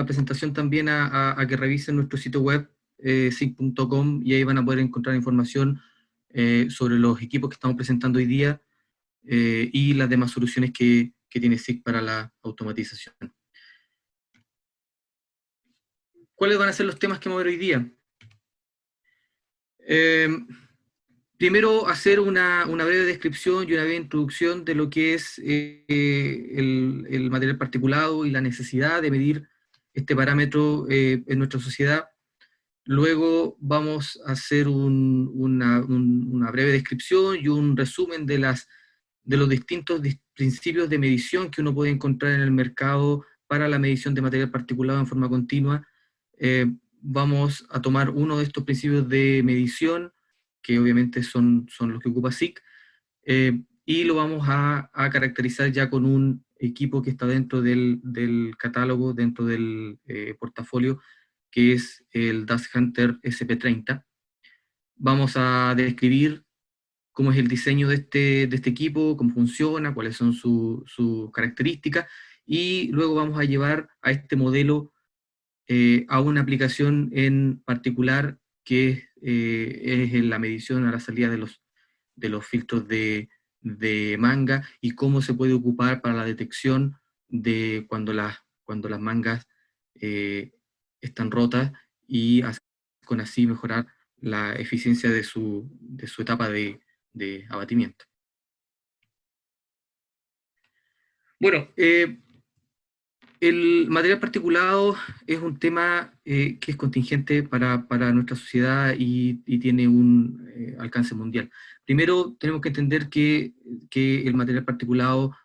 la presentación también a que revisen nuestro sitio web, sic.com, y ahí van a poder encontrar información sobre los equipos que estamos presentando hoy día y las demás soluciones que tiene SIC para la automatización. ¿Cuáles van a ser los temas que vamos a ver hoy día? Primero, hacer una breve descripción y una breve introducción de lo que es el material particulado y la necesidad de medir este parámetro en nuestra sociedad. Luego vamos a hacer una breve descripción y un resumen de los distintos principios de medición que uno puede encontrar en el mercado para la medición de material particulado en forma continua. Vamos a tomar uno de estos principios de medición, que obviamente son los que ocupa SIC, y lo vamos a caracterizar ya con un equipo que está dentro del catálogo, dentro del portafolio, que es el DustHunter SP30. Vamos a describir cómo es el diseño de este equipo, cómo funciona, cuáles son sus características, y luego vamos a llevar a este modelo a una aplicación en particular que es en la medición a la salida de los filtros de manga, y cómo se puede ocupar para la detección de cuando las mangas están rotas, y con así mejorar la eficiencia de su etapa de abatimiento. Bueno, el material particulado es un tema que es contingente para nuestra sociedad y tiene un alcance mundial. Primero, tenemos que entender que el material particulado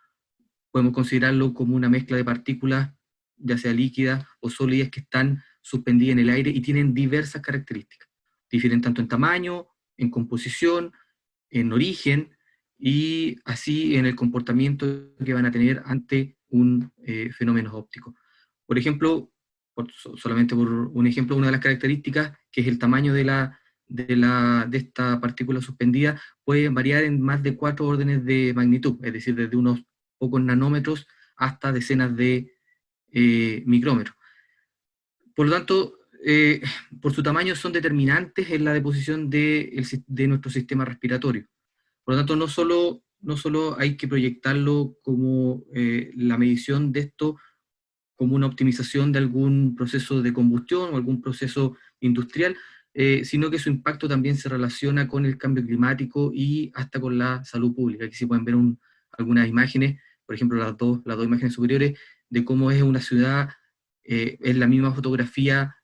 podemos considerarlo como una mezcla de partículas, ya sea líquidas o sólidas, que están suspendidas en el aire y tienen diversas características. Difieren tanto en tamaño, en composición, en origen, y así en el comportamiento que van a tener ante un fenómeno óptico. Por ejemplo, solamente por un ejemplo, una de las características, que es el tamaño de esta partícula suspendida, puede variar en más de 4 órdenes de magnitud, es decir, desde unos pocos nanómetros hasta decenas de micrómetros. Por lo tanto, por su tamaño son determinantes en la deposición de nuestro sistema respiratorio. Por lo tanto, no solo hay que proyectarlo como la medición de esto como una optimización de algún proceso de combustión o algún proceso industrial, sino que su impacto también se relaciona con el cambio climático y hasta con la salud pública. Aquí se pueden ver algunas imágenes, por ejemplo las dos imágenes superiores, de cómo es una ciudad, es la misma fotografía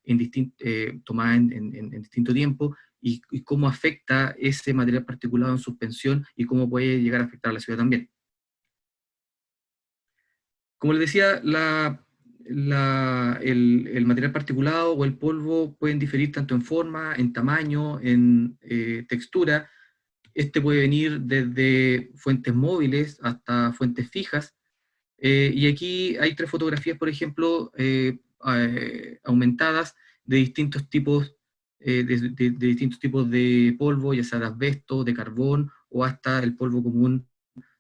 tomada en distinto tiempo, y cómo afecta ese material particulado en suspensión y cómo puede llegar a afectar a la ciudad también. Como les decía, el material particulado o el polvo pueden diferir tanto en forma, en tamaño, en textura. Este puede venir desde fuentes móviles hasta fuentes fijas. Y aquí hay 3 fotografías, por ejemplo, aumentadas de distintos tipos, de distintos tipos de polvo, ya sea de asbesto, de carbón, o hasta el polvo común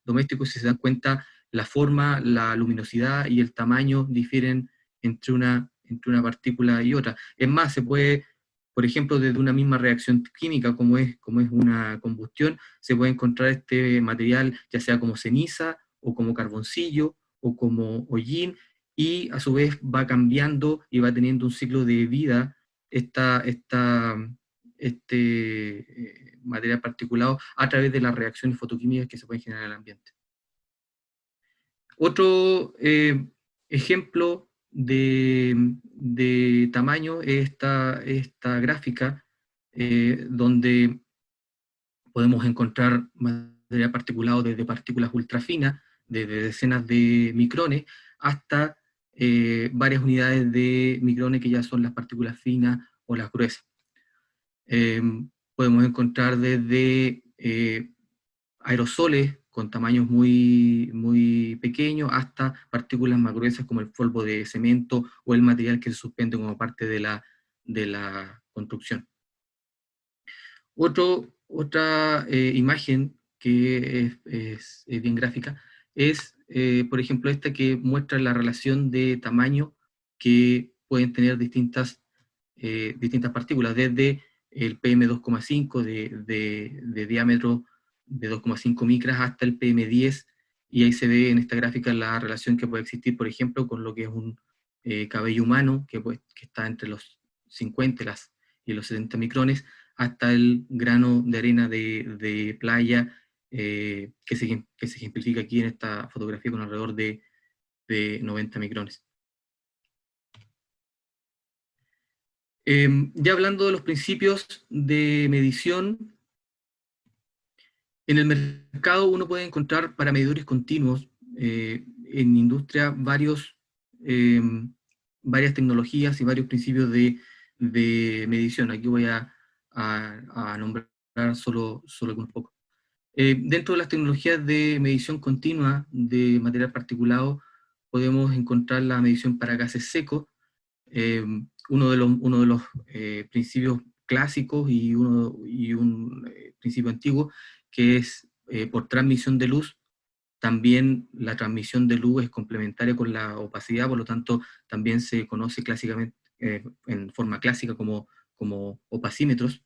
doméstico. Si se dan cuenta, la forma, la luminosidad y el tamaño difieren entre una partícula y otra. Es más, se puede, por ejemplo, desde una misma reacción química, como es una combustión, se puede encontrar este material ya sea como ceniza, o como carboncillo, o como hollín, y a su vez va cambiando y va teniendo un ciclo de vida material particulado a través de las reacciones fotoquímicas que se pueden generar en el ambiente. Otro ejemplo de tamaño es esta gráfica, donde podemos encontrar material particulado desde partículas ultrafinas, desde decenas de micrones, hasta varias unidades de micrones, que ya son las partículas finas o las gruesas. Podemos encontrar desde aerosoles con tamaños muy, muy pequeños hasta partículas más gruesas como el polvo de cemento o el material que se suspende como parte de la construcción. Otra imagen que es bien gráfica es, por ejemplo, esta, que muestra la relación de tamaño que pueden tener distintas partículas, desde el PM2,5 de diámetro de 2,5 micras hasta el PM10, y ahí se ve en esta gráfica la relación que puede existir, por ejemplo, con lo que es un cabello humano, que está entre los 50 y los 70 micrones, hasta el grano de arena de playa, que se ejemplifica aquí en esta fotografía con alrededor de 90 micrones. Ya hablando de los principios de medición, en el mercado uno puede encontrar para medidores continuos, en industria, varias tecnologías y varios principios de medición. Aquí voy a nombrar solo algunos pocos. Dentro de las tecnologías de medición continua de material particulado, podemos encontrar la medición para gases secos, uno de los principios clásicos y un principio antiguo, que es por transmisión de luz. También la transmisión de luz es complementaria con la opacidad, por lo tanto también se conoce clásicamente, en forma clásica, como opacímetros.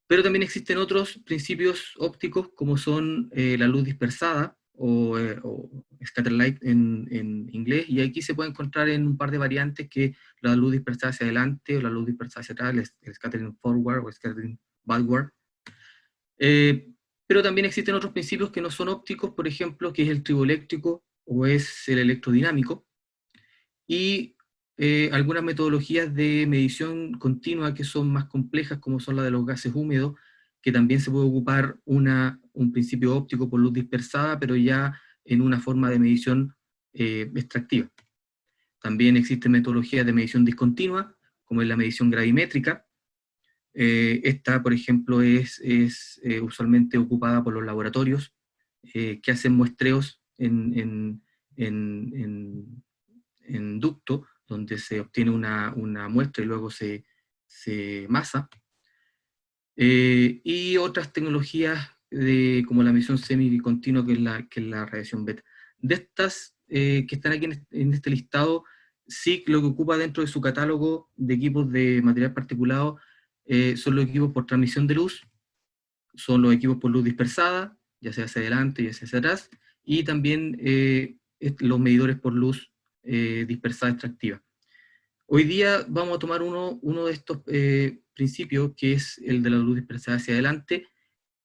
Pero también existen otros principios ópticos, como son la luz dispersada, o scatter light en inglés, y aquí se puede encontrar en un par de variantes, que la luz dispersada hacia adelante o la luz dispersada hacia atrás, el scattering forward o scattering backward. Pero también existen otros principios que no son ópticos, por ejemplo, que es el triboeléctrico o es el electrodinámico, y algunas metodologías de medición continua que son más complejas, como son las de los gases húmedos, que también se puede ocupar un principio óptico por luz dispersada, pero ya en una forma de medición extractiva. También existen metodologías de medición discontinua, como es la medición gravimétrica. Esta, por ejemplo, es usualmente ocupada por los laboratorios que hacen muestreos en ducto, donde se obtiene una muestra y luego se masa. Y otras tecnologías como la medición semi-continua, que es la radiación beta. De estas que están aquí en este listado, SICK lo que ocupa dentro de su catálogo de equipos de material particulado son los equipos por transmisión de luz, son los equipos por luz dispersada, ya sea hacia adelante, ya sea hacia atrás, y también los medidores por luz dispersada extractiva. Hoy día vamos a tomar uno de estos principios, que es el de la luz dispersada hacia adelante,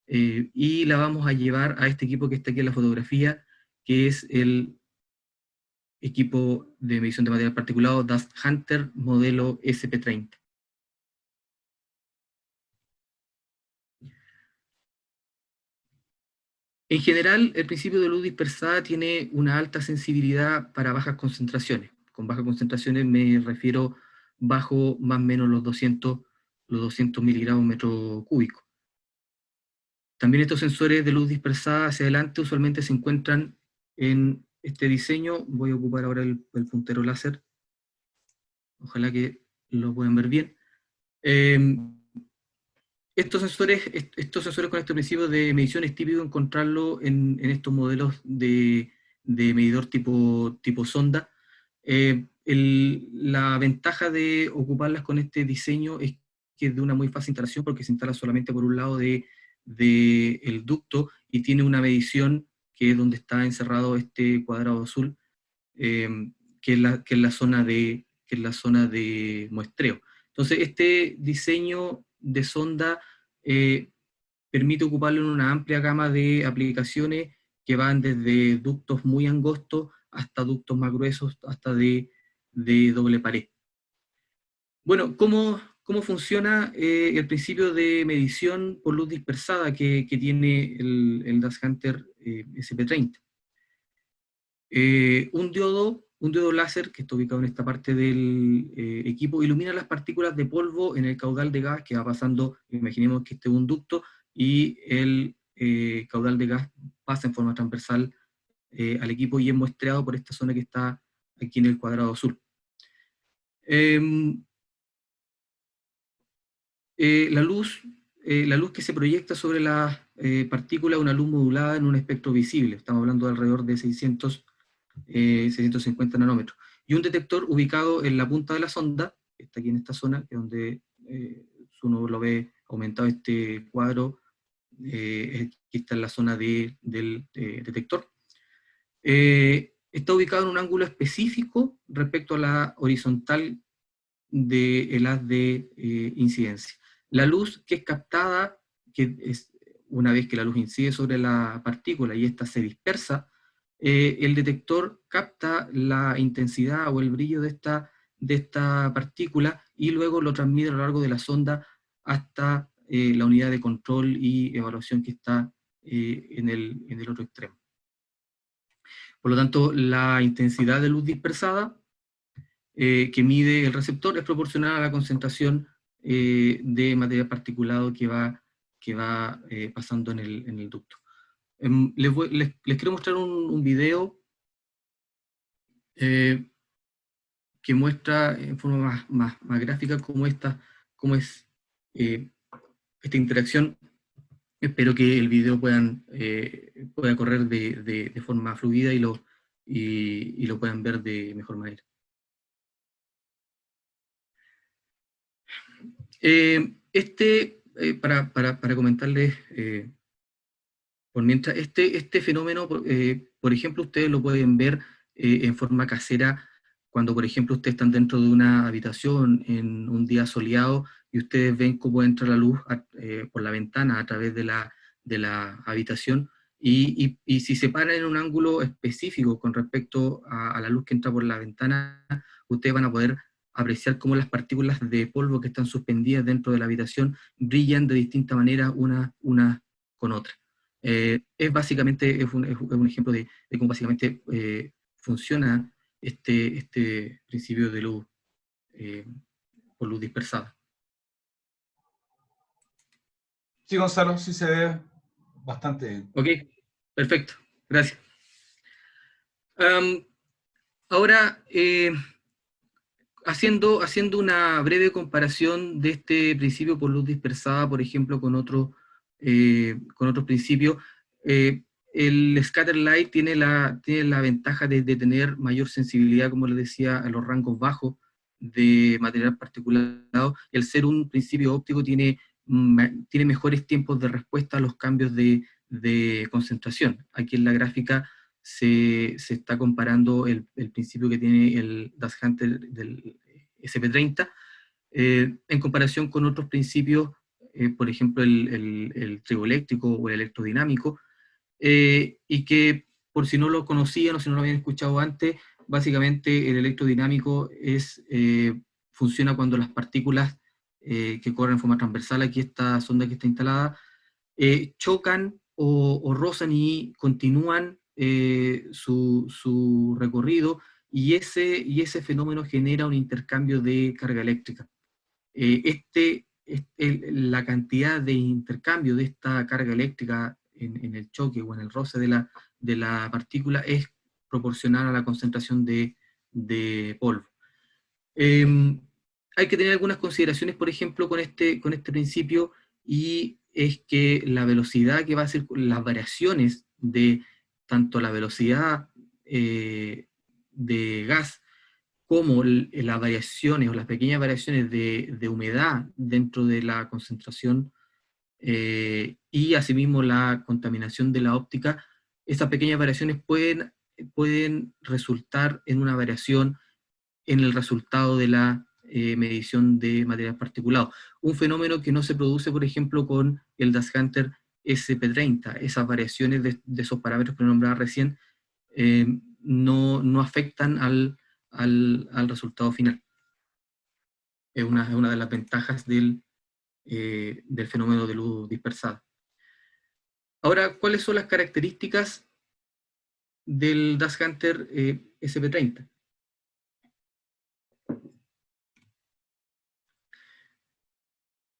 y la vamos a llevar a este equipo que está aquí en la fotografía, que es el equipo de medición de material particulado Dust Hunter modelo SP30. En general, el principio de luz dispersada tiene una alta sensibilidad para bajas concentraciones. Con bajas concentraciones me refiero bajo más o menos los 200 miligramos metro cúbico. También estos sensores de luz dispersada hacia adelante usualmente se encuentran en este diseño. Voy a ocupar ahora el puntero láser. Ojalá que lo puedan ver bien. Estos sensores con este principio de medición es típico encontrarlo en estos modelos de medidor tipo sonda. La ventaja de ocuparlas con este diseño es que es de una muy fácil instalación, porque se instala solamente por un lado del ducto, y tiene una medición que es donde está encerrado este cuadrado azul, que es la zona de muestreo. Entonces, este diseño de sonda permite ocuparlo en una amplia gama de aplicaciones, que van desde ductos muy angostos hasta ductos más gruesos, hasta de doble pared. Bueno, ¿cómo funciona el principio de medición por luz dispersada que tiene el Dust Hunter SP30? Un diodo láser, que está ubicado en esta parte del equipo, ilumina las partículas de polvo en el caudal de gas que va pasando. Imaginemos que este es un ducto, y el caudal de gas pasa en forma transversal al equipo, y es muestreado por esta zona que está aquí en el cuadrado azul. La luz que se proyecta sobre las partículas es una luz modulada en un espectro visible. Estamos hablando de alrededor de 650 nanómetros. y un detector ubicado en la punta de la sonda, que está aquí en esta zona, que es donde uno lo ve aumentado este cuadro, aquí está en la zona del detector. Está ubicado en un ángulo específico respecto a la horizontal del haz de incidencia. La luz que es captada, que es una vez que la luz incide sobre la partícula y ésta se dispersa, el detector capta la intensidad o el brillo de esta partícula y luego lo transmite a lo largo de la sonda hasta la unidad de control y evaluación que está en el otro extremo. Por lo tanto, la intensidad de luz dispersada que mide el receptor es proporcional a la concentración de material particulado que va pasando en el ducto. Les quiero mostrar un video que muestra en forma más gráfica cómo es esta interacción. Espero que el video pueda correr de forma fluida y lo puedan ver de mejor manera. Para comentarles, por mientras, este fenómeno, por ejemplo, ustedes lo pueden ver en forma casera cuando, por ejemplo, ustedes están dentro de una habitación en un día soleado y ustedes ven cómo entra la luz por la ventana a través de la habitación, y si se paran en un ángulo específico con respecto a la luz que entra por la ventana, ustedes van a poder apreciar cómo las partículas de polvo que están suspendidas dentro de la habitación brillan de distinta manera una con otra. Es básicamente es un ejemplo de cómo básicamente funciona este principio de luz eh, por luz dispersada. Sí, Gonzalo, sí se ve bastante bien. Ok, perfecto, gracias. Ahora, haciendo una breve comparación de este principio por luz dispersada, por ejemplo, con otros principios, el scatter light tiene la ventaja de tener mayor sensibilidad, como les decía, a los rangos bajos de material particulado, y al ser un principio óptico tiene mejores tiempos de respuesta a los cambios de concentración. Aquí en la gráfica se está comparando el principio que tiene el Das Hunter del SP30 en comparación con otros principios, por ejemplo el trigoeléctrico o el electrodinámico, y que por si no lo conocían o si no lo habían escuchado antes, básicamente el electrodinámico funciona cuando las partículas que corren en forma transversal, aquí esta sonda que está instalada, chocan o rozan y continúan su recorrido, y ese fenómeno genera un intercambio de carga eléctrica. La cantidad de intercambio de esta carga eléctrica en el choque o en el roce de la partícula es proporcional a la concentración de polvo. Hay que tener algunas consideraciones, por ejemplo, con este principio, y es que la velocidad que va a ser, las variaciones de tanto la velocidad de gas como las variaciones o las pequeñas variaciones de humedad dentro de la concentración y asimismo la contaminación de la óptica, esas pequeñas variaciones pueden resultar en una variación en el resultado de la medición de material particulado. Un fenómeno que no se produce, por ejemplo, con el Das Hunter SP30. Esas variaciones de esos parámetros que nombraba recién no afectan al resultado final. Es una de las ventajas del fenómeno de luz dispersada. Ahora, ¿cuáles son las características del Das Hunter SP30?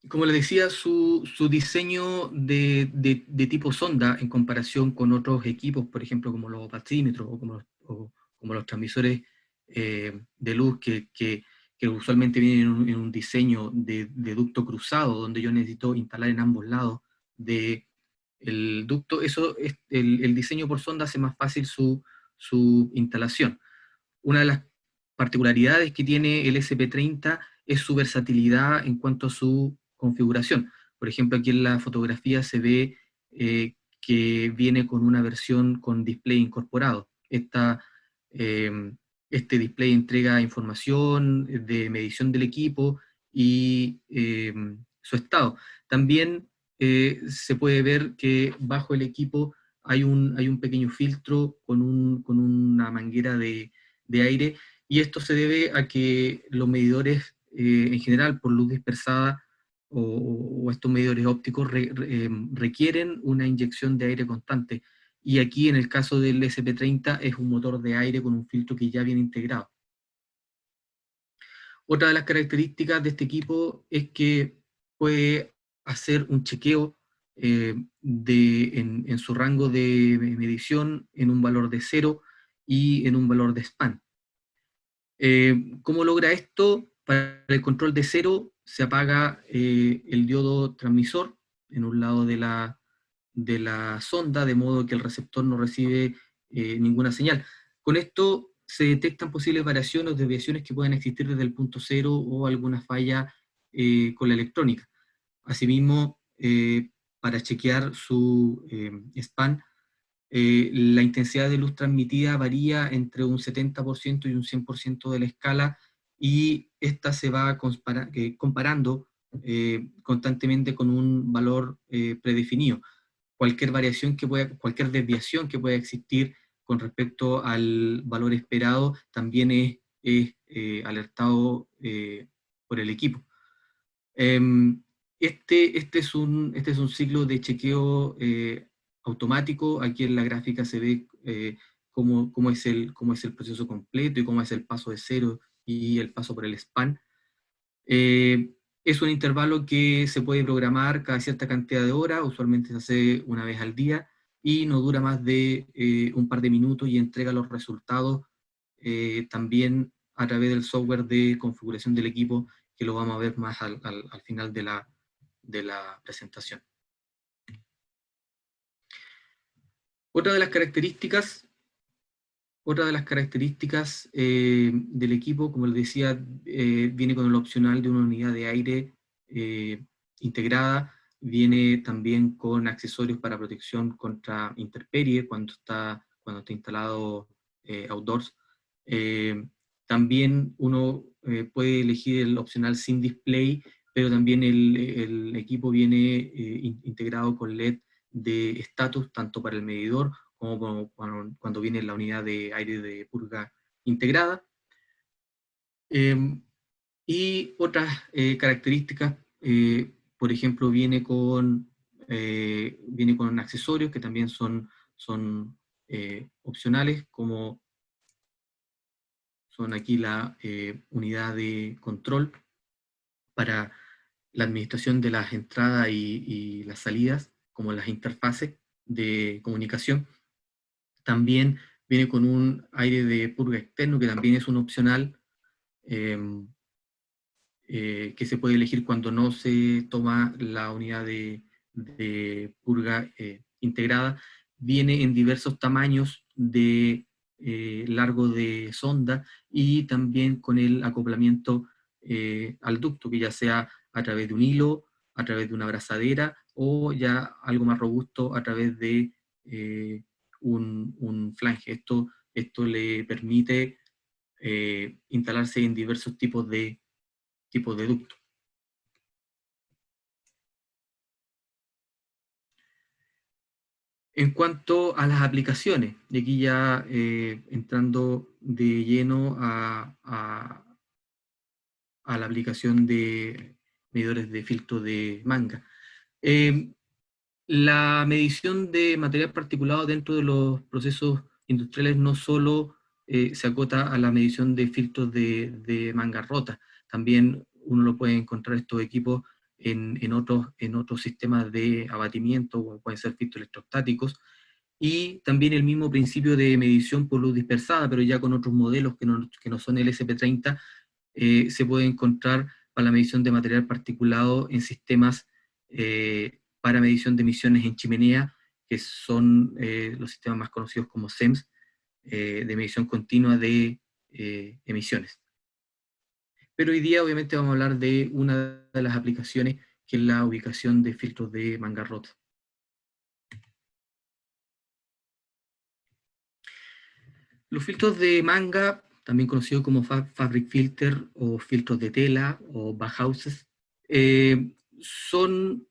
Como les decía, su diseño de tipo sonda en comparación con otros equipos, por ejemplo, como los opaxímetros como los transmisores de luz que usualmente vienen en un diseño de ducto cruzado, donde yo necesito instalar en ambos lados del ducto, el diseño por sonda hace más fácil su instalación. Una de las particularidades que tiene el SP30 es su versatilidad en cuanto a su configuración. Por ejemplo, aquí en la fotografía se ve que viene con una versión con display incorporado. Este display entrega información de medición del equipo y su estado. También se puede ver que bajo el equipo hay un pequeño filtro con una manguera de aire, y esto se debe a que los medidores en general por luz dispersada o estos medidores ópticos requieren una inyección de aire constante, y aquí en el caso del SP30 es un motor de aire con un filtro que ya viene integrado. Otra de las características de este equipo es que puede hacer un chequeo en su rango de medición en un valor de 0 y en un valor de span. ¿Cómo logra esto? Para el control de 0 se apaga el diodo transmisor en un lado de la sonda, de modo que el receptor no recibe ninguna señal. Con esto se detectan posibles variaciones o desviaciones que pueden existir desde el punto 0 o alguna falla con la electrónica. Asimismo, para chequear su span, la intensidad de luz transmitida varía entre un 70% y un 100% de la escala, y esta se va comparando constantemente con un valor predefinido. Cualquier cualquier desviación que pueda existir con respecto al valor esperado también es alertado por el equipo. Este es un ciclo de chequeo automático. Aquí en la gráfica se ve cómo es el proceso completo y cómo es el paso de 0 y el paso por el span. Es un intervalo que se puede programar cada cierta cantidad de horas, usualmente se hace una vez al día, y no dura más de un par de minutos, y entrega los resultados también a través del software de configuración del equipo, que lo vamos a ver más al final de la presentación. Otra de las características del equipo, como les decía, viene con el opcional de una unidad de aire integrada, viene también con accesorios para protección contra intemperie cuando está instalado outdoors. También uno puede elegir el opcional sin display, pero también el equipo viene integrado con LED de estatus, tanto para el medidor como cuando viene la unidad de aire de purga integrada. Y otras características, por ejemplo, viene con accesorios que también son opcionales, como son aquí la unidad de control para la administración de las entradas y las salidas, como las interfaces de comunicación. También viene con un aire de purga externo, que también es un opcional, que se puede elegir cuando no se toma la unidad de purga integrada. Viene en diversos tamaños de largo de sonda, y también con el acoplamiento al ducto, que ya sea a través de un hilo, a través de una abrazadera, o ya algo más robusto a través de un flange. Esto le permite instalarse en diversos tipos de ducto. En cuanto a las aplicaciones, y aquí ya entrando de lleno a la aplicación de medidores de filtro de manga. La medición de material particulado dentro de los procesos industriales no solo se acota a la medición de filtros de manga rota, también uno lo puede encontrar estos equipos en otros sistemas de abatimiento, como pueden ser filtros electrostáticos, y también el mismo principio de medición por luz dispersada, pero ya con otros modelos que no son el SP30, se puede encontrar para la medición de material particulado en sistemas para medición de emisiones en chimenea, que son los sistemas más conocidos como SEMS, de medición continua de emisiones. Pero hoy día obviamente vamos a hablar de una de las aplicaciones, que es la ubicación de filtros de manga rota. Los filtros de manga, también conocidos como fabric filter o filtros de tela o baghouses, son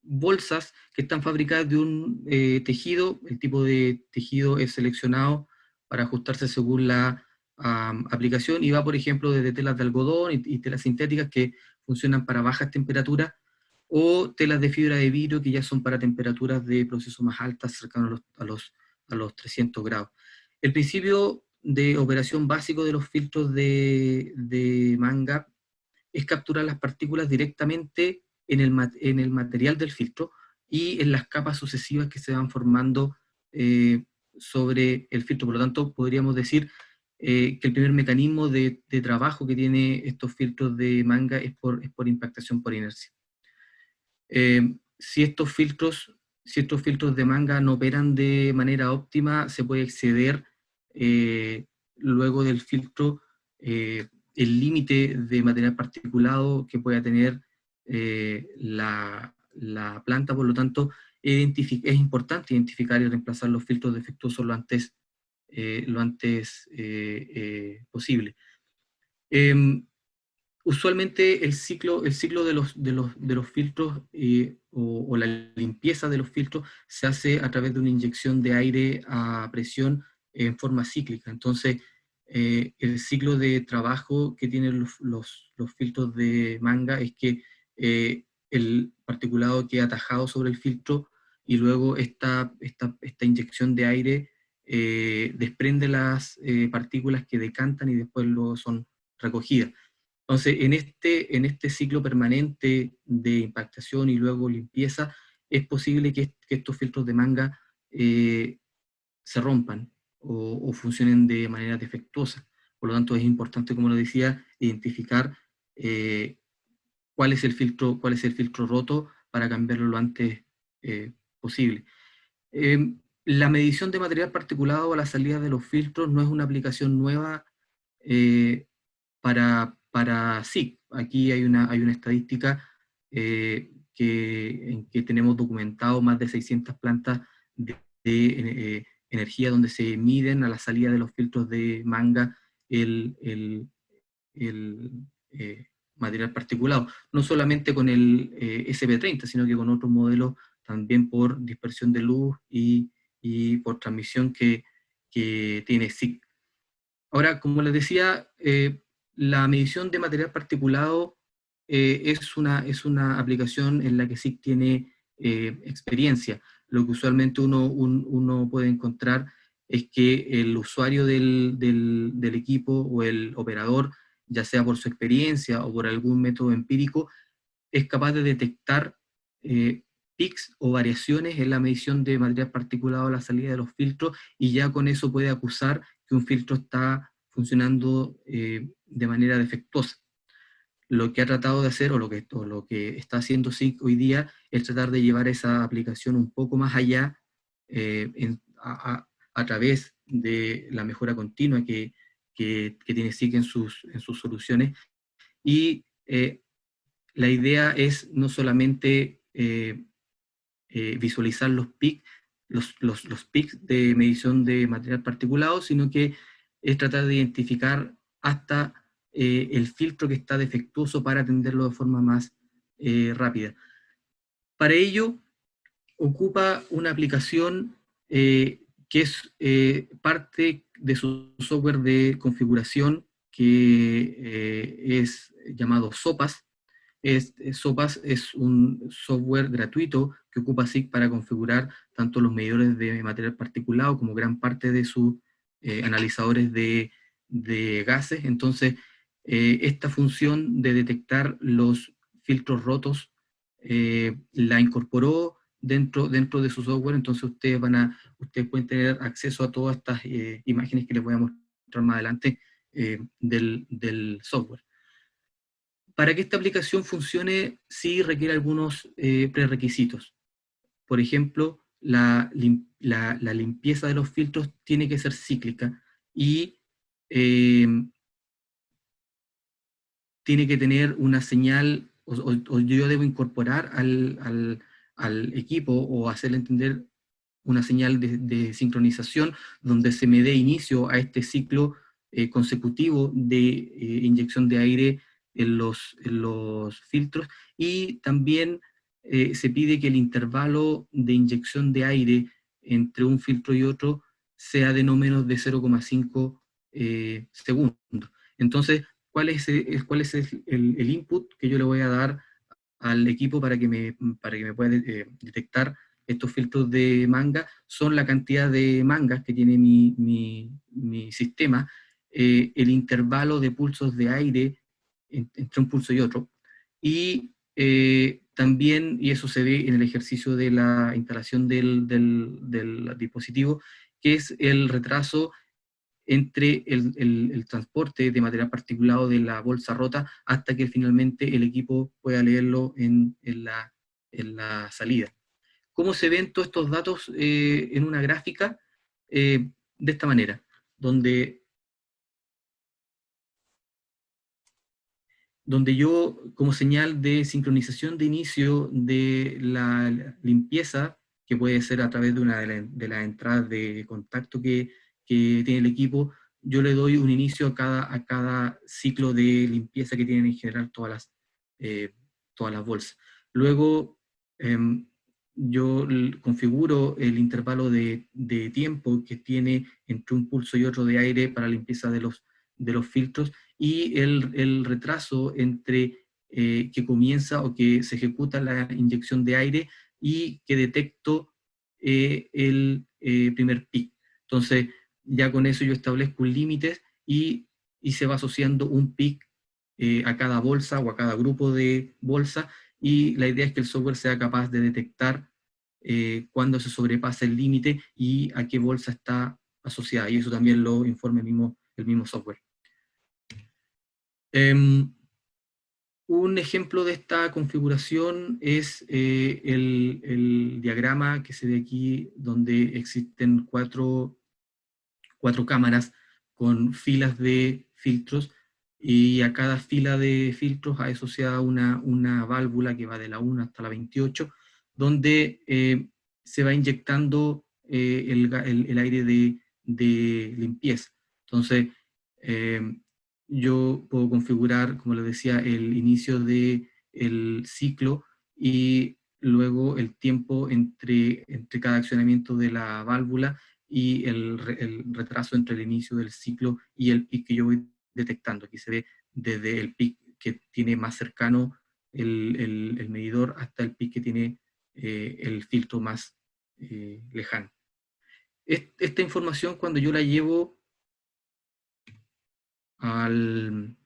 bolsas que están fabricadas de un tejido. El tipo de tejido es seleccionado para ajustarse según la aplicación, y va, por ejemplo, desde telas de algodón y telas sintéticas que funcionan para bajas temperaturas, o telas de fibra de vidrio que ya son para temperaturas de proceso más altas, cercanos a los 300 grados. El principio de operación básico de los filtros de manga es capturar las partículas directamente en el material del filtro y en las capas sucesivas que se van formando sobre el filtro. Por lo tanto, podríamos decir que el primer mecanismo de trabajo que tiene estos filtros de manga es por impactación por inercia. Si estos filtros de manga no operan de manera óptima, se puede exceder luego del filtro el límite de material particulado que pueda tener la planta. Por lo tanto, es importante identificar y reemplazar los filtros defectuosos lo antes posible. Usualmente el ciclo de los filtros o la limpieza de los filtros se hace a través de una inyección de aire a presión en forma cíclica. Entonces, el ciclo de trabajo que tienen los filtros de manga es que el particulado queda atajado sobre el filtro, y luego esta inyección de aire desprende las partículas que decantan y después luego son recogidas. Entonces, en este ciclo permanente de impactación y luego limpieza, es posible que estos filtros de manga se rompan o funcionen de manera defectuosa. Por lo tanto, es importante, como lo decía, identificar cuál es el filtro roto para cambiarlo lo antes posible. La medición de material particulado a la salida de los filtros no es una aplicación nueva para SIC. Aquí hay una estadística en que tenemos documentado más de 600 plantas de energía donde se miden a la salida de los filtros de manga el material particulado, no solamente con el SP30, sino que con otros modelos también por dispersión de luz y por transmisión que tiene SIC. Ahora, como les decía, la medición de material particulado es una aplicación en la que SIC tiene experiencia. Lo que usualmente uno puede encontrar es que el usuario del equipo o el operador, ya sea por su experiencia o por algún método empírico, es capaz de detectar pics o variaciones en la medición de material particulado a la salida de los filtros, y ya con eso puede acusar que un filtro está funcionando de manera defectuosa. Lo que ha tratado de hacer, o lo que está haciendo SIC hoy día, es tratar de llevar esa aplicación un poco más allá a través de la mejora continua que tiene SIC en sus soluciones. Y la idea es no solamente visualizar los pics, los pics de medición de material particulado, sino que es tratar de identificar hasta el filtro que está defectuoso para atenderlo de forma más rápida. Para ello, ocupa una aplicación que es parte de su software de configuración, que es llamado SOPAS. SOPAS es un software gratuito que ocupa SIC para configurar tanto los medidores de material particulado como gran parte de sus analizadores de gases. Entonces, esta función de detectar los filtros rotos la incorporó dentro de su software. Entonces ustedes pueden tener acceso a todas estas imágenes que les voy a mostrar más adelante del software. Para que esta aplicación funcione, sí requiere algunos prerequisitos. Por ejemplo, la limpieza de los filtros tiene que ser cíclica, y tiene que tener una señal, o yo debo incorporar al equipo o hacerle entender una señal de sincronización donde se me dé inicio a este ciclo consecutivo de inyección de aire en los filtros, y también se pide que el intervalo de inyección de aire entre un filtro y otro sea de no menos de 0,5 segundos. Entonces, cuál es el input que yo le voy a dar al equipo para que me pueda detectar estos filtros de manga? Son la cantidad de mangas que tiene mi sistema, el intervalo de pulsos de aire entre un pulso y otro, y también, y eso se ve en el ejercicio de la instalación del dispositivo, que es el retraso entre el transporte de material particulado de la bolsa rota hasta que finalmente el equipo pueda leerlo en la salida. ¿Cómo se ven todos estos datos en una gráfica? De esta manera, donde, donde yo, como señal de sincronización de inicio de la limpieza, que puede ser a través de una de las entradas de contacto que tiene el equipo, yo le doy un inicio a cada ciclo de limpieza que tienen en general todas las bolsas. Luego, yo configuro el intervalo de tiempo que tiene entre un pulso y otro de aire para limpieza de los filtros, y el retraso entre que comienza o que se ejecuta la inyección de aire y que detecto el primer pic. Entonces, ya con eso yo establezco un límite y se va asociando un pic a cada bolsa o a cada grupo de bolsa, y la idea es que el software sea capaz de detectar cuando se sobrepasa el límite y a qué bolsa está asociada, y eso también lo informa el mismo software. Un ejemplo de esta configuración es el diagrama que se ve aquí, donde existen cuatro cámaras con filas de filtros, y a cada fila de filtros hay asociada una válvula que va de la 1 hasta la 28, donde se va inyectando el aire de limpieza. Entonces, yo puedo configurar, como les decía, el inicio del ciclo y luego el tiempo entre cada accionamiento de la válvula, y el retraso entre el inicio del ciclo y el pic que yo voy detectando. Aquí se ve desde el pic que tiene más cercano el medidor hasta el pic que tiene el filtro más lejano. Esta información, cuando yo la llevo al,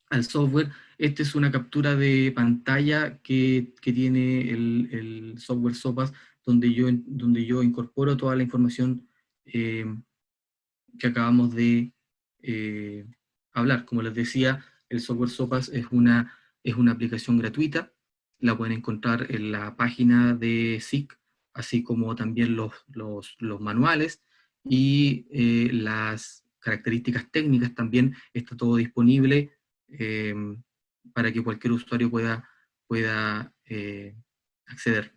al software, esta es una captura de pantalla que tiene el software SOPAS, donde yo incorporo toda la información eh, que acabamos de hablar. Como les decía, el software SOPAS es una aplicación gratuita, la pueden encontrar en la página de SIC, así como también los manuales y las características técnicas también, está todo disponible eh, para que cualquier usuario pueda acceder.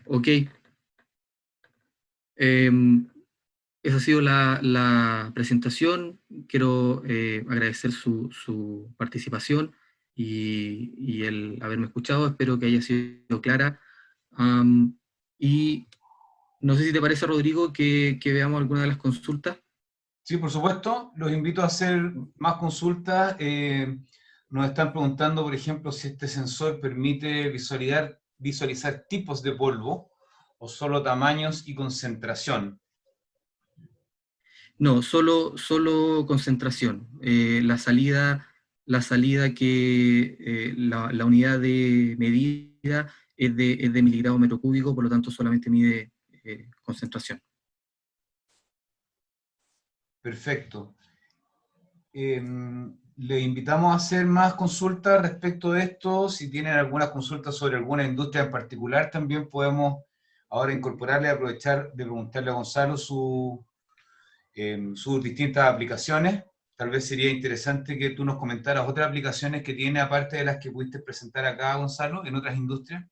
Ok. Esa ha sido la presentación. Quiero agradecer su participación y el haberme escuchado. Espero que haya sido clara. Y no sé si te parece, Rodrigo, que veamos alguna de las consultas. Sí, por supuesto. Los invito a hacer más consultas. Nos están preguntando, por ejemplo, si este sensor permite visualizar tipos de polvo o solo tamaños y concentración. No, solo concentración. La salida la unidad de medida es de miligrado metro cúbico, por lo tanto solamente mide concentración. Perfecto. Le invitamos a hacer más consultas respecto de esto. Si tienen alguna consulta sobre alguna industria en particular, también podemos ahora incorporarle, aprovechar de preguntarle a Gonzalo sus distintas aplicaciones. Tal vez sería interesante que tú nos comentaras otras aplicaciones que tiene, aparte de las que pudiste presentar acá, Gonzalo, en otras industrias.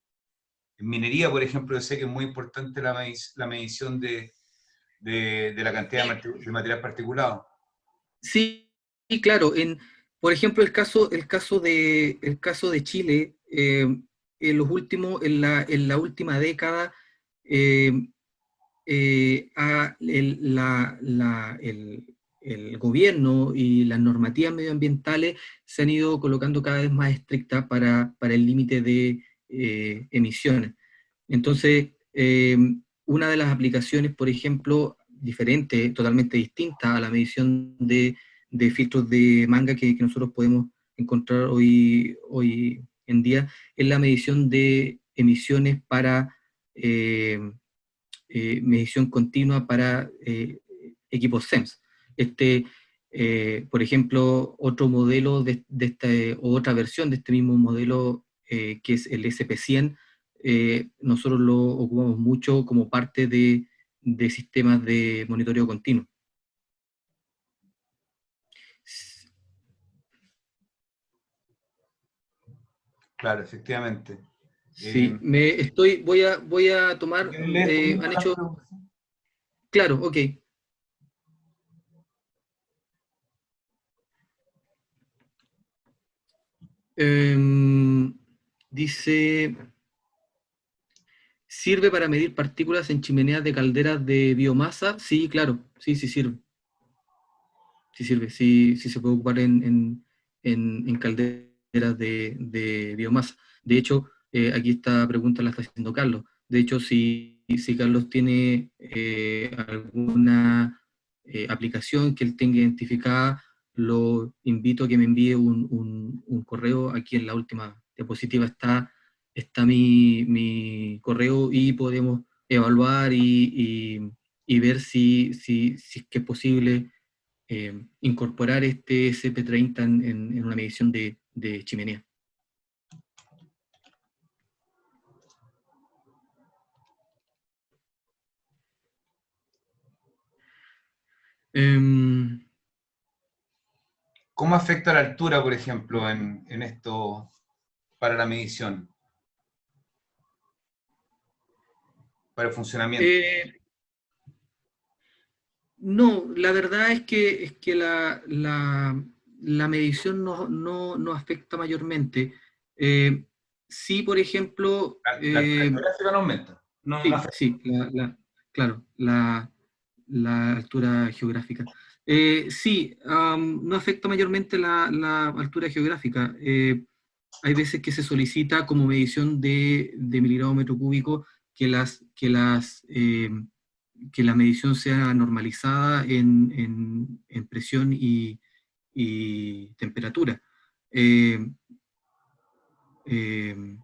En minería, por ejemplo, yo sé que es muy importante la medición de la cantidad de material particulado. Sí, sí, claro. Por ejemplo, el caso de Chile, en los últimos, en la última década, eh, el gobierno y las normativas medioambientales se han ido colocando cada vez más estrictas para el límite de emisiones. Entonces, una de las aplicaciones, por ejemplo, diferente, totalmente distinta a la medición de filtros de manga que nosotros podemos encontrar hoy en día, es la medición de emisiones para medición continua para equipos SEMS. Por ejemplo, otro modelo o otra versión de este mismo modelo, que es el SP100, nosotros lo ocupamos mucho como parte de sistemas de monitoreo continuo. Claro, efectivamente. Sí, voy a tomar, ¿Quieres leer tú mismo han las hecho, preguntas? claro, ok. Dice, ¿sirve para medir partículas en chimeneas de calderas de biomasa? Sí, claro, sí, sí sirve. Sí sirve, sí, sí se puede ocupar en calderas de biomasa. De hecho, aquí esta pregunta la está haciendo Carlos. De hecho, si Carlos tiene alguna aplicación que él tenga identificada, lo invito a que me envíe un correo. Aquí en la última diapositiva está mi correo y podemos evaluar y ver si es que es posible incorporar este SP30 en una medición de chimenea. Em, ¿Cómo afecta la altura, por ejemplo, en esto para la medición, para el funcionamiento? eh, no, la verdad es que la medición no afecta mayormente. Sí, por ejemplo, La altura geográfica no aumenta. No, no sí, afecta. sí, claro, la altura geográfica. Sí, no afecta mayormente la altura geográfica. Hay veces que se solicita como medición de miligrado metro cúbico que la medición sea normalizada en presión y temperatura. Eh, eh,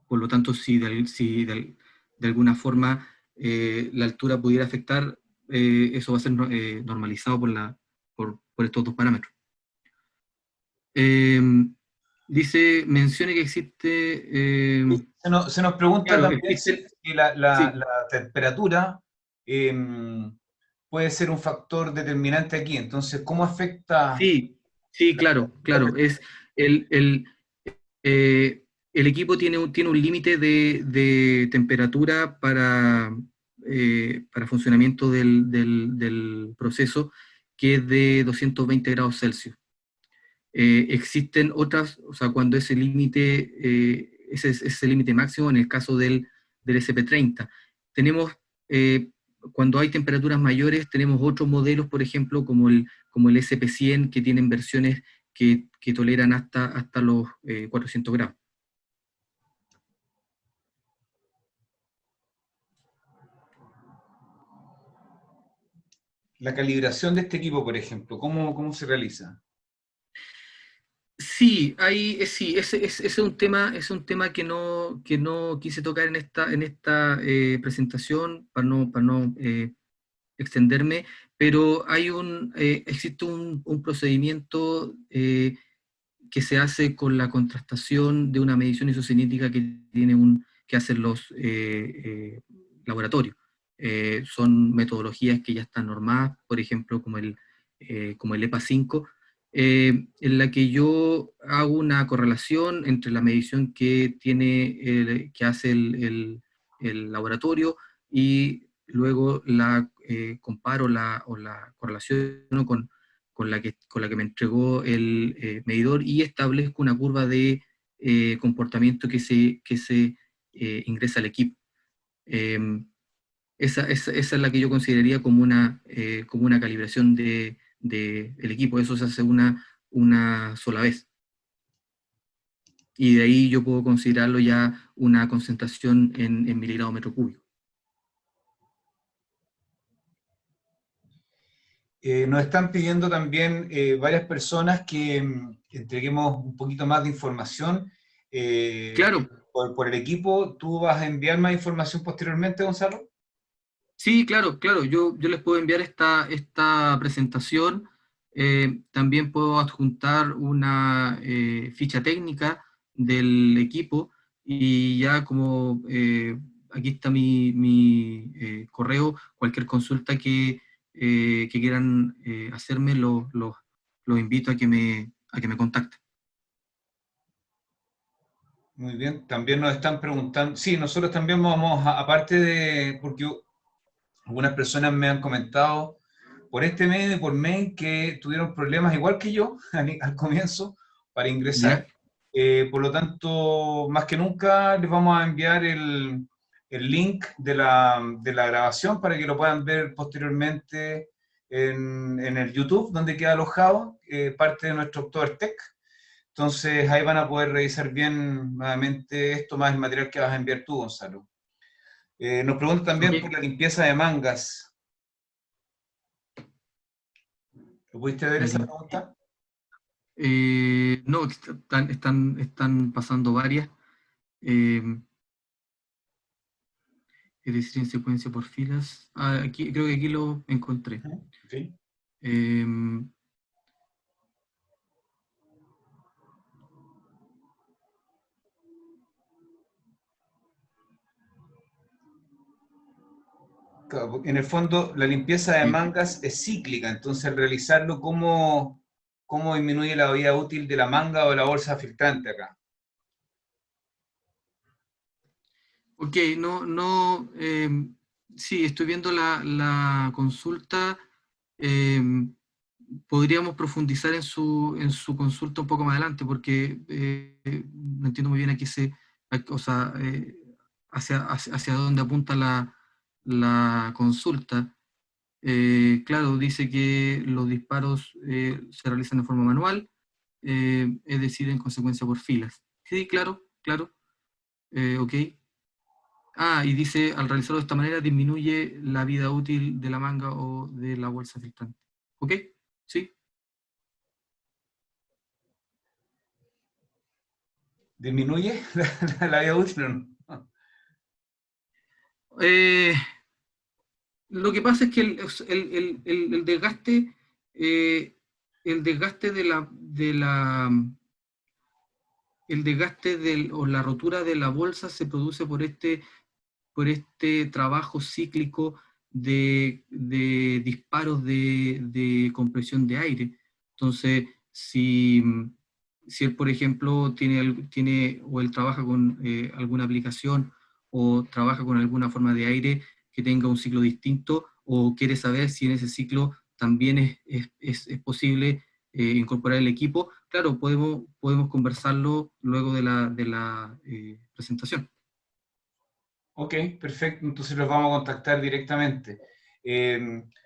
por lo tanto, si de alguna forma la altura pudiera afectar, eso va a ser normalizado por estos dos parámetros. Eh, mencione que existe, Se nos pregunta claro, también existe, si sí, la temperatura puede ser un factor determinante aquí. Entonces, ¿cómo afecta sí, sí, la claro, temperatura? es eh, el equipo tiene un límite de temperatura para funcionamiento del proceso que es de 220 grados Celsius. Existen otras, o sea, cuando ese límite, ese límite máximo en el caso del SP30. Tenemos, cuando hay temperaturas mayores, tenemos otros modelos, por ejemplo, como el SP100, que tienen versiones que toleran hasta los 400 grados. La calibración de este equipo, por ejemplo, ¿cómo se realiza? Sí, sí, ese es un tema que no quise tocar en esta presentación para no extenderme, pero existe un procedimiento que se hace con la contrastación de una medición isocinética que hacen laboratorio. Son metodologías que ya están normadas, por ejemplo, como el EPA 5, en la que yo hago una correlación entre la medición que hace el laboratorio y luego la comparo o la correlaciono con la que me entregó el medidor y establezco una curva de comportamiento que se ingresa al equipo. Esa es la que yo consideraría como una calibración del equipo. Eso se hace una sola vez. Y de ahí yo puedo considerarlo ya una concentración en miligrado metro cúbico. Nos están pidiendo también varias personas que entreguemos un poquito más de información Claro, por el equipo. ¿Tú vas a enviar más información posteriormente, Gonzalo? sí, claro, claro. Yo les puedo enviar esta presentación. También puedo adjuntar una ficha técnica del equipo y ya como aquí está mi correo, cualquier consulta que quieran hacerme, los invito a que me contacten. Muy bien, también nos están preguntando, sí, nosotros también vamos, aparte de, porque algunas personas me han comentado por este medio y por mail que tuvieron problemas igual que yo al comienzo para ingresar. ¿Ya? Por lo tanto, más que nunca les vamos a enviar el link de la grabación para que lo puedan ver posteriormente en el YouTube, donde queda alojado parte de nuestro Oktobertech. Entonces ahí van a poder revisar bien nuevamente esto, más el material que vas a enviar tú, Gonzalo. Nos pregunta Ok. también por la limpieza de mangas. ¿Lo pudiste ver La esa lim- pregunta? no, están pasando varias. Eh, es decir, en secuencia por filas. Creo que aquí lo encontré. Ok. Eh, Claro, en el fondo, la limpieza de sí. mangas es cíclica, entonces al realizarlo, ¿cómo disminuye la vida útil de la manga o de la bolsa filtrante acá? Ok, no, no. Sí, estoy viendo la consulta. eh, Podríamos profundizar en su consulta un poco más adelante, porque no entiendo muy bien o sea, hacia dónde apunta la consulta. Claro, dice que los disparos se realizan de forma manual, es decir, en consecuencia por filas. Sí, claro, claro, ok. Y dice, al realizarlo de esta manera disminuye la vida útil de la manga o de la bolsa filtrante. ¿Ok? Sí. ¿Disminuye la vida útil o no? Eh, lo que pasa es que el desgaste, eh, el desgaste o la rotura de la bolsa se produce por este trabajo cíclico de disparos de compresión de aire. Entonces, si él, por ejemplo, tiene o él trabaja con alguna aplicación o trabaja con alguna forma de aire que tenga un ciclo distinto o quiere saber si en ese ciclo también es posible incorporar el equipo, claro, podemos conversarlo luego de la presentación. Ok, perfecto, entonces los vamos a contactar directamente.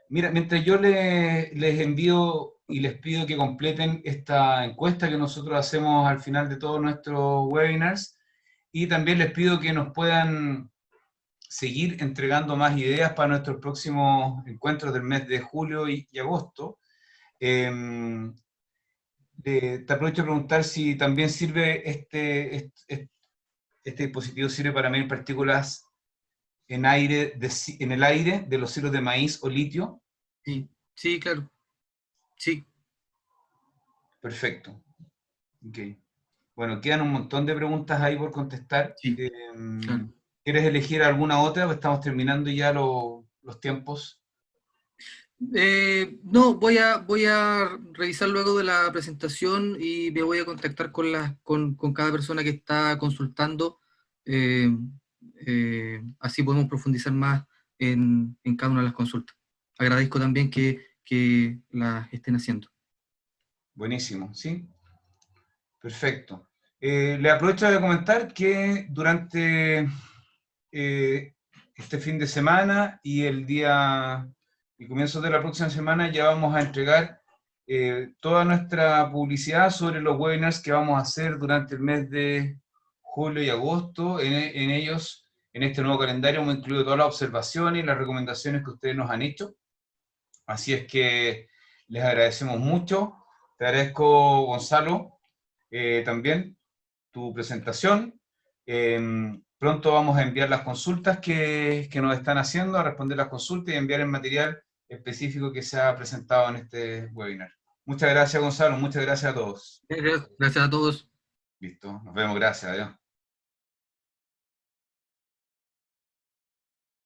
Mira, mientras yo les envío y les pido que completen esta encuesta que nosotros hacemos al final de todos nuestros webinars, y también les pido que nos puedan seguir entregando más ideas para nuestros próximos encuentros del mes de julio y agosto. Eh, te aprovecho de preguntar si también sirve este dispositivo sirve para medir partículas en el aire de los silos de maíz o litio. Sí, sí, claro, sí, Perfecto. Ok. Bueno, quedan un montón de preguntas ahí por contestar. sí, claro. ¿Quieres elegir alguna otra? Estamos terminando ya los tiempos. No, voy a revisar luego de la presentación y me voy a contactar con cada persona que está consultando. eh, Así podemos profundizar más en cada una de las consultas. Agradezco también que las estén haciendo. Buenísimo, ¿sí? Perfecto. Le aprovecho de comentar que durante este fin de semana y y comienzos de la próxima semana ya vamos a entregar toda nuestra publicidad sobre los webinars que vamos a hacer durante el mes de julio y agosto. En ellos, en este nuevo calendario, hemos incluido todas las observaciones y las recomendaciones que ustedes nos han hecho. Así es que les agradecemos mucho. Te agradezco, Gonzalo, también tu presentación. Pronto vamos a enviar las consultas que nos están haciendo, a responder las consultas y enviar el material específico que se ha presentado en este webinar. Muchas gracias, Gonzalo. Muchas gracias a todos. Gracias a todos. Listo. Nos vemos. Gracias. Adiós.